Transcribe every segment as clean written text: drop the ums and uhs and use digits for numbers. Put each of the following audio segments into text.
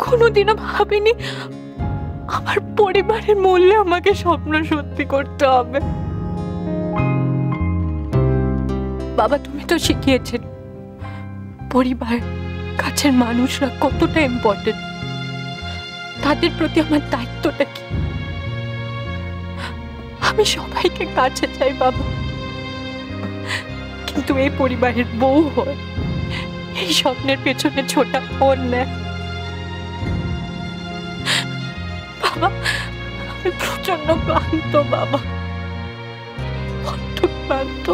কোনোদিনও ভাবিনি আমার পরিবারের মূল্যে আমাকে স্বপ্ন সত্যি করতে হবে। বাবা, তুমি তো শিখিয়েছেন পরিবার, কাছের মানুষরা কতটা ইম্পর্টেন্ট, তাদের প্রতি আমার দায়িত্বটা কি। আমি সবাইকে কাছে চাই বাবা, কিন্তু এই পরিবারের বউ হয় এই স্বপ্নের পেছনে ছোটা অন্যায়। বাবা, আমি প্রচন্ড ক্লান্ত বাবা, বড্ড ক্লান্ত।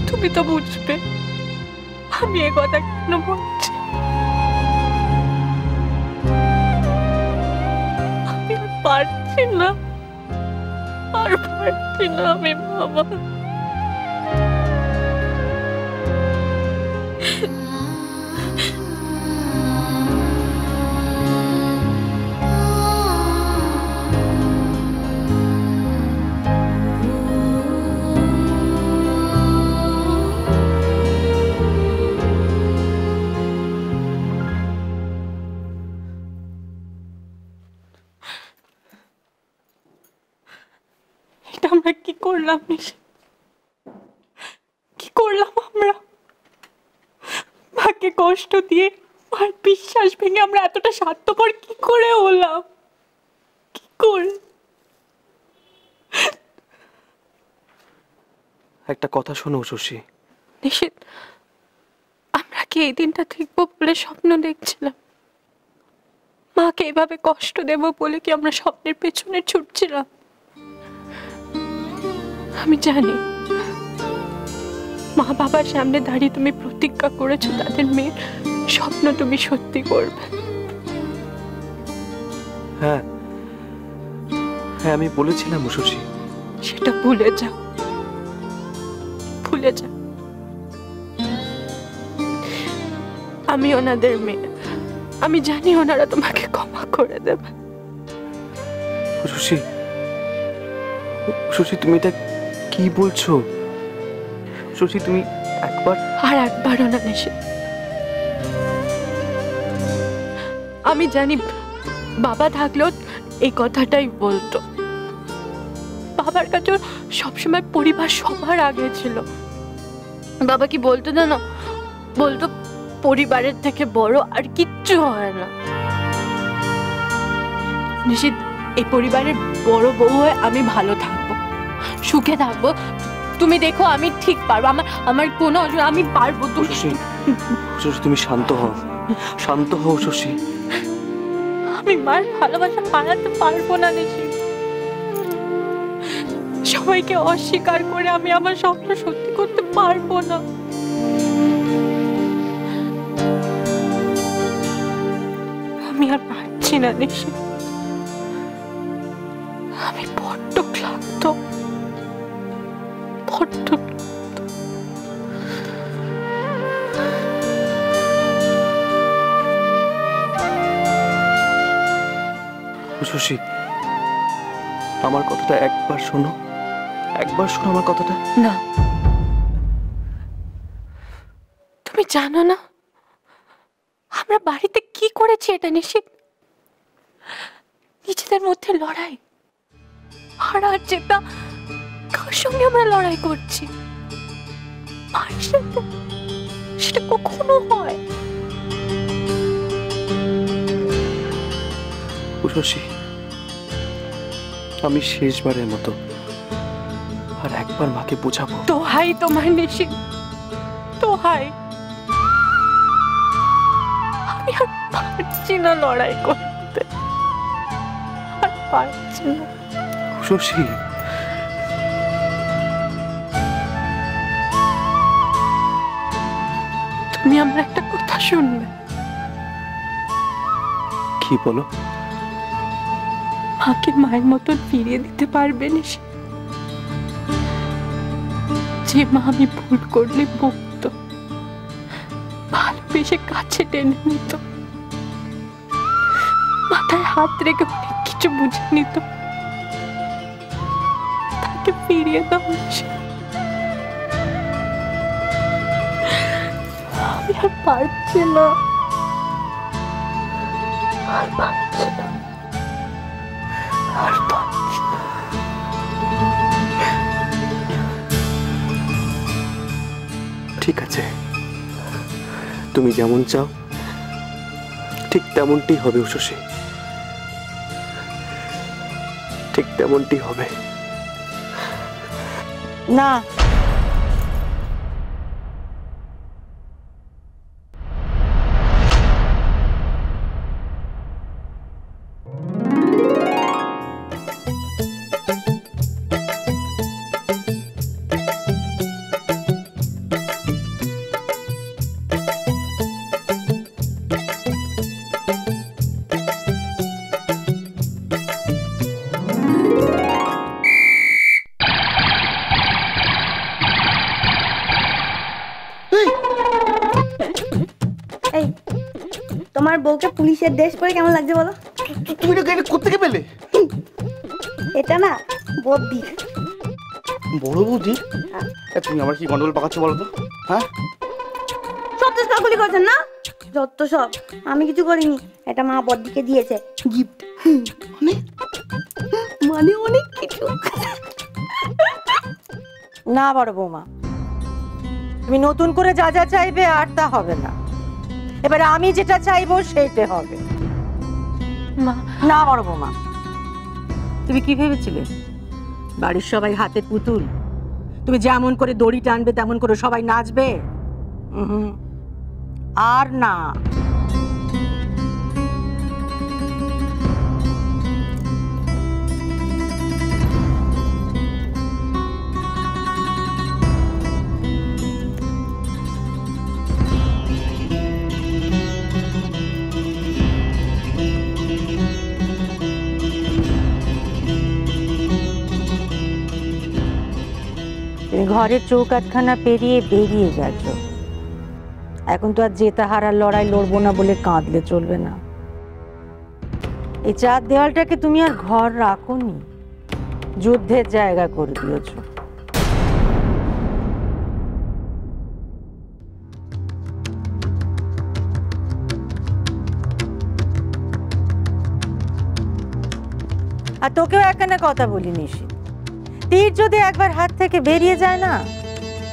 তুমি তো বুঝবে আমি এ কথা কেন বলছি। আমি আর পারছি না, আর পারছি না আমি বাবা। আমরা কি করলাম, কি করলাম আমরা? মাকে কষ্ট দিয়ে, মার বিশ্বাস ভেঙে আমরা এতটা স্বার্থপর কি করে হলাম? কি করে? একটা কথা শোনো শশী। নিশিত, আমরা কি এই দিনটা দেখবো বলে স্বপ্ন দেখছিলাম? মাকে এভাবে কষ্ট দেব বলে কি আমরা স্বপ্নের পেছনে ছুটছিলাম? আমি জানি মা বাবার সামনে দাঁড়িয়ে তুমি প্রতিজ্ঞা করেছো তাদের মেয়ের স্বপ্ন তুমি সত্যি করবে। হ্যাঁ হ্যাঁ, আমি বলেছিলাম শশী। সেটা ভুলে যাও, ভুলে যাও। আমি ওনাদের মেয়ে, আমি জানি ওনারা তোমাকে ক্ষমা করে দেবে। শশী, শশী তুমি এটা কি বলছো? শশী তুমি একবার, আর একবারও না নিশিত। আমি জানি বাবা থাকলেও এই কথাটাই বলতো। বাবার কাছে সবসময় পরিবার সবার আগে ছিল। বাবা কি বলতো জানো? বলতো পরিবারের থেকে বড় আর কিচ্ছু হয় না। নিশিত, এই পরিবারের বড় বউ হয়ে আমি ভালো থাকবো, সুখে থাকবো। তুমি দেখো আমি ঠিক পারবো, আমার কোনো আমি পারবো। শশী তুমি শান্ত হও, শান্ত হও শশী। আমি মার ভালোবাসা পালাতে পারবো না নিশিত। সবাইকে অস্বীকার করে আমি আমার স্বপ্ন সত্যি করতে পারবো না। আমি আর পারছি না নিশিত, আমি বড্ড ক্লান্ত, বড্ড। শশী, আমার কথাটা একবার শোনো, একবার শোনো আমার কথাটা। না, তুমি জানো না আমরা বাড়িতে কি করেছি এটা নিশিত? নিজেদের মধ্যে লড়াই, আর আর যেটা কার সঙ্গে আমরা লড়াই করছি? মায়ের সাথে। সেটা কখনো হয়? শশী, আমি শেষবারের মতো আর একবার মাকে বোঝাবো। তো হাই তোমার নিশিত, তো হাই। আমি আর পারছি না লড়াই করতে, আর পারছি না। শশী, তুমি আমার একটা কথা শুনবে? কি বলো? মাকে মায়ের মতন ফিরিয়ে দিতে পারবে নিশিত? যে মা আমি ভুল করলে বকতো, ভালোবেসে কাছে টেনে নিত, মাথায় হাত রেখে অনেক কিছু বুঝে নিত, তাকে ফিরিয়ে দাও। আমি আর পারছি না, আর পারছি না, আর পারছি না। ঠিক আছে, তুমি যেমন চাও ঠিক তেমনটি হবে উষসী, ঠিক তেমনটি হবে। না, এই তোমার বউকে পুলিশের ড্রেস পরে কেমন লাগছে বলো? তুমি এটা কোত্থেকে পেলে? এটা না বদ্দি। বড় বৌদি? তুমি আমার কি গন্ডগোল পাকাচ্ছ বলো তো? হ্যাঁ, সব তো কাকুলি করছেন না, যত সব। আমি কিছু করিনি, এটা মা বদ্দিকে দিয়েছে গিফট। মানে মানে অনেক কিছু। না বড় বৌমা, তুমি নতুন করে যা যা চাইবে আর তা হবে না। এবারে আমি যেটা চাইবো সেইটা হবে। মা, না বড় বৌমা, তুমি কি ভেবেছিলে বাড়ির সবাই হাতে পুতুল, তুমি যেমন করে দড়ি টানবে তেমন করে সবাই নাচবে? আর না। তুমি ঘরের চৌকাঠখানা পেরিয়ে বেরিয়ে গেছো, এখন তো আর জেতা হারার লড়াই লড়বো না বলে কাঁদলে চলবে না। এই চার দেওয়ালটাকে তুমি আর ঘর রাখোনি, যুদ্ধের জায়গা করে দিয়েছো। আর তোকেও একখানা কথা বলি নিশি, তীর যদি একবার হাত থেকে বেরিয়ে যায় না,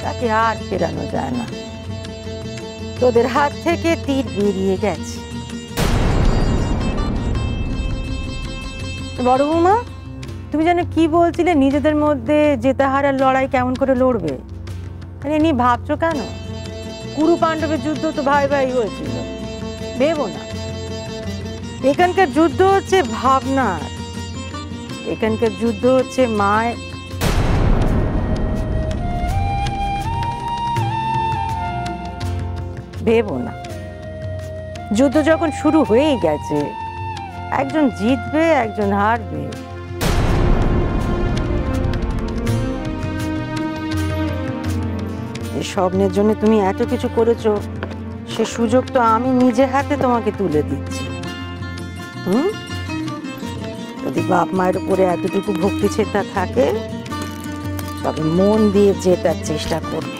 তাকে আর ফেরানো যায় না। তোদের হাত থেকে তীর বেরিয়ে গেছে। বড় বৌমা, তুমি যেন কি বলছিলে, নিজেদের মধ্যে জেতা হারার লড়াই কেমন করে লড়বে? মানে নিয়ে ভাবছো কেন? কুরু পাণ্ডবের যুদ্ধ তো ভাই ভাই হয়েছিল, ভেবো না। এখানকার যুদ্ধ হচ্ছে ভাবনার, এখানকার যুদ্ধ হচ্ছে মায়ের। ভেবো না, যুদ্ধ যখন শুরু হয়েই গেছে, একজন জিতবে একজন হারবে। এই স্বপ্নের জন্য তুমি এত কিছু করেছো, সে সুযোগ তো আমি নিজে হাতে তোমাকে তুলে দিচ্ছি। যদি বাপ মায়ের উপরে এতটুকু ভক্তি শ্রদ্ধা থাকে, তবে মন দিয়ে জেতার চেষ্টা করবে।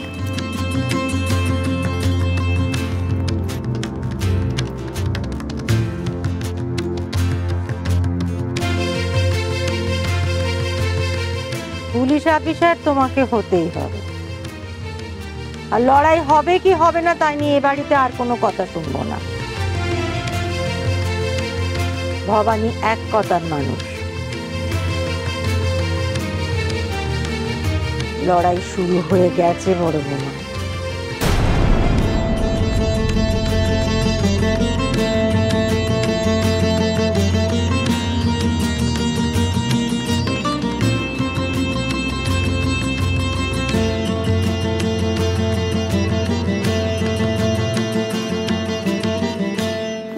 পুলিশ অফিসার তোমাকে হতেই হবে, আর লড়াই হবে কি হবে না তাই নিয়ে এ বাড়িতে আর কোনো কথা শুনবো না। ভবানী এক কথার মানুষ, লড়াই শুরু হয়ে গেছে বড় বোমা।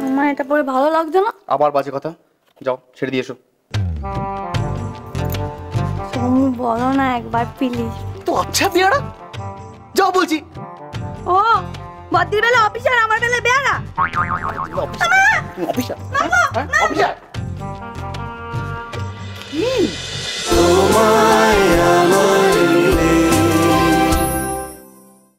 আমার এটা পরে ভালো লাগছে না। আবার বাজে কথা, যাও ছেড়ে দিয়ে এসো। তুমি বলো না একবার প্লিজ। তো আচ্ছা বেয়ারা, যাও বলছি। ও বদ্দির বেলা অফিসার, আমার বেলা বেয়ারা। অফিসার? না, না, অফিসার?